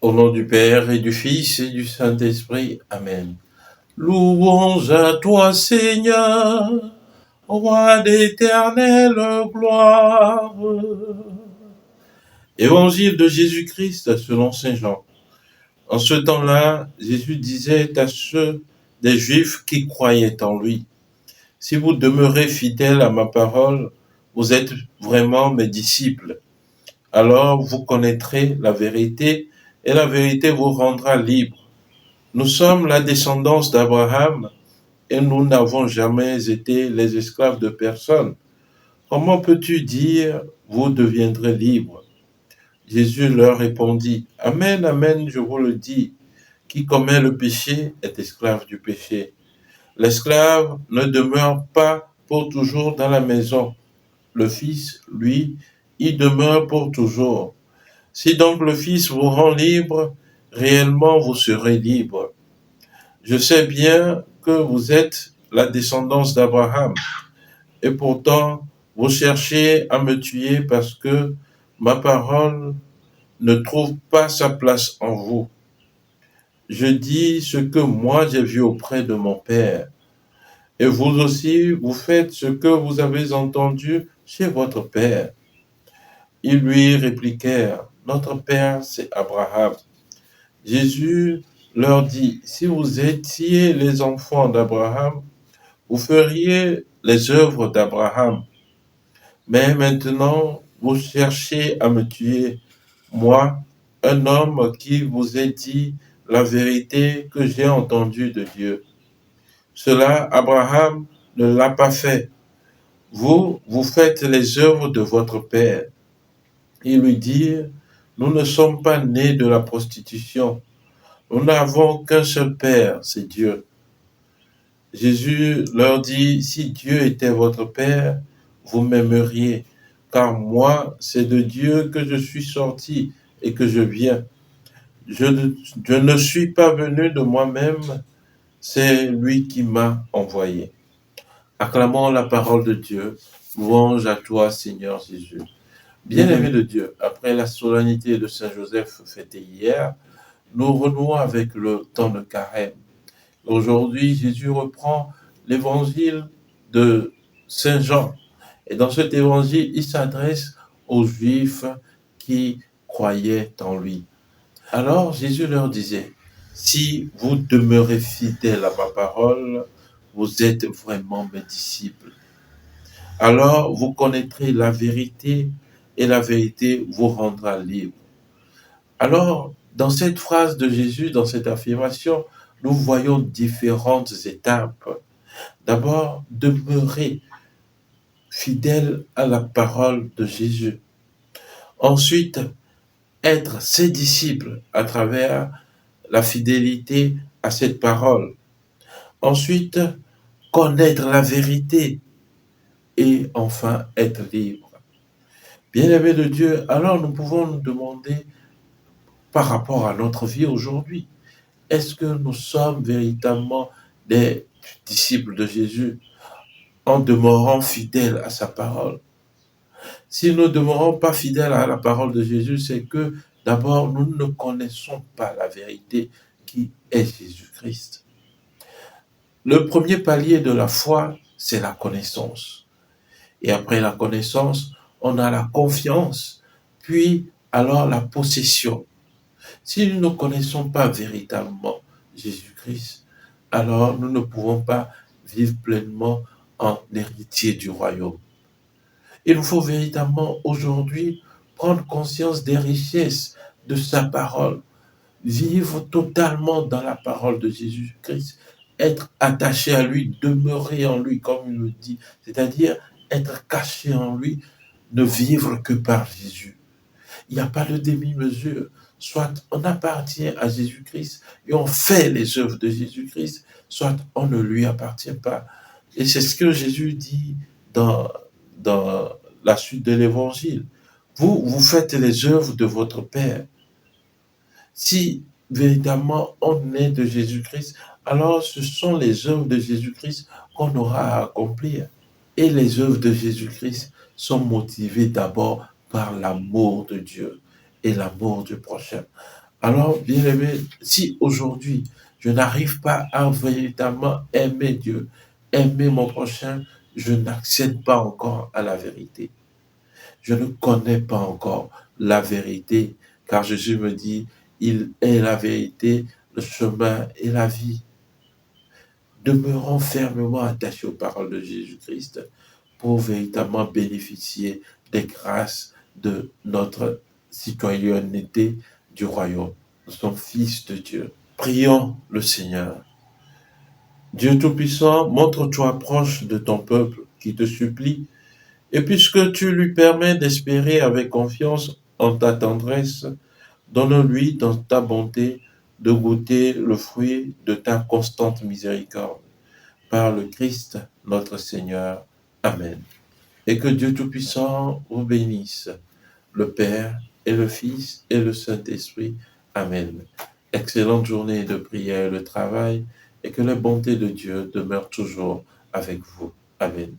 Au nom du Père et du Fils et du Saint-Esprit. Amen. Louange à toi, Seigneur, Roi d'éternelle gloire. Évangile de Jésus-Christ selon Saint Jean. En ce temps-là, Jésus disait à ceux des Juifs qui croyaient en lui, « Si vous demeurez fidèles à ma parole, vous êtes vraiment mes disciples. Alors vous connaîtrez la vérité et la vérité vous rendra libre. Nous sommes la descendance d'Abraham et nous n'avons jamais été les esclaves de personne. Comment peux-tu dire, vous deviendrez libres ?» Jésus leur répondit, « Amen, amen, je vous le dis, qui commet le péché est esclave du péché. L'esclave ne demeure pas pour toujours dans la maison. Le Fils, lui, y demeure pour toujours. Si donc le Fils vous rend libre, réellement vous serez libre. Je sais bien que vous êtes la descendance d'Abraham, et pourtant vous cherchez à me tuer parce que ma parole ne trouve pas sa place en vous. Je dis ce que moi j'ai vu auprès de mon Père, et vous aussi vous faites ce que vous avez entendu chez votre Père. » Ils lui répliquèrent, « Notre Père, c'est Abraham. » Jésus leur dit, « Si vous étiez les enfants d'Abraham, vous feriez les œuvres d'Abraham. Mais maintenant, vous cherchez à me tuer, moi, un homme qui vous ai dit la vérité que j'ai entendue de Dieu. Cela, Abraham ne l'a pas fait. Vous, vous faites les œuvres de votre père. » Ils lui dirent, « Nous ne sommes pas nés de la prostitution. Nous n'avons qu'un seul Père, c'est Dieu. » Jésus leur dit, « Si Dieu était votre Père, vous m'aimeriez, car moi, c'est de Dieu que je suis sorti et que je viens. Je ne suis pas venu de moi-même, c'est lui qui m'a envoyé. » Acclamons la parole de Dieu. Louange à toi, Seigneur Jésus. Bien-aimés de Dieu, après la solennité de Saint Joseph fêtée hier, nous renouons avec le temps de carême. Aujourd'hui, Jésus reprend l'évangile de Saint Jean. Et dans cet évangile, il s'adresse aux Juifs qui croyaient en lui. Alors, Jésus leur disait, « Si vous demeurez fidèles à ma parole, vous êtes vraiment mes disciples. Alors, vous connaîtrez la vérité et la vérité vous rendra libre. » Alors, dans cette phrase de Jésus, dans cette affirmation, nous voyons différentes étapes. D'abord, demeurer fidèle à la parole de Jésus. Ensuite, être ses disciples à travers la fidélité à cette parole. Ensuite, connaître la vérité. Et enfin, être libre. Bien-aimés de Dieu, alors nous pouvons nous demander par rapport à notre vie aujourd'hui, est-ce que nous sommes véritablement des disciples de Jésus en demeurant fidèles à sa parole? Si nous ne demeurons pas fidèles à la parole de Jésus, c'est que d'abord nous ne connaissons pas la vérité qui est Jésus-Christ. Le premier palier de la foi, c'est la connaissance. Et après la connaissance, on a la confiance, puis alors la possession. Si nous ne connaissons pas véritablement Jésus-Christ, alors nous ne pouvons pas vivre pleinement en héritier du royaume. Il nous faut véritablement aujourd'hui prendre conscience des richesses de sa parole, vivre totalement dans la parole de Jésus-Christ, être attaché à lui, demeurer en lui, comme il le dit, c'est-à-dire être caché en lui, ne vivre que par Jésus. Il n'y a pas de demi-mesure. Soit on appartient à Jésus-Christ et on fait les œuvres de Jésus-Christ, soit on ne lui appartient pas. Et c'est ce que Jésus dit dans la suite de l'Évangile. Vous faites les œuvres de votre Père. Si véritablement on est de Jésus-Christ, alors ce sont les œuvres de Jésus-Christ qu'on aura à accomplir. Et les œuvres de Jésus-Christ sont motivées d'abord par l'amour de Dieu et l'amour du prochain. Alors, bien-aimé, si aujourd'hui je n'arrive pas à véritablement aimer Dieu, aimer mon prochain, je n'accède pas encore à la vérité. Je ne connais pas encore la vérité, car Jésus me dit, il est la vérité, le chemin et la vie. Demeurons fermement attachés aux paroles de Jésus-Christ pour véritablement bénéficier des grâces de notre citoyenneté du royaume. Nous sommes fils de Dieu. Prions le Seigneur. Dieu Tout-Puissant, montre-toi proche de ton peuple qui te supplie, et puisque tu lui permets d'espérer avec confiance en ta tendresse, donne-lui dans ta bonté de goûter le fruit de ta constante miséricorde. Par le Christ notre Seigneur. Amen. Et que Dieu Tout-Puissant vous bénisse, le Père et le Fils et le Saint-Esprit. Amen. Excellente journée de prière et de travail, et que la bonté de Dieu demeure toujours avec vous. Amen.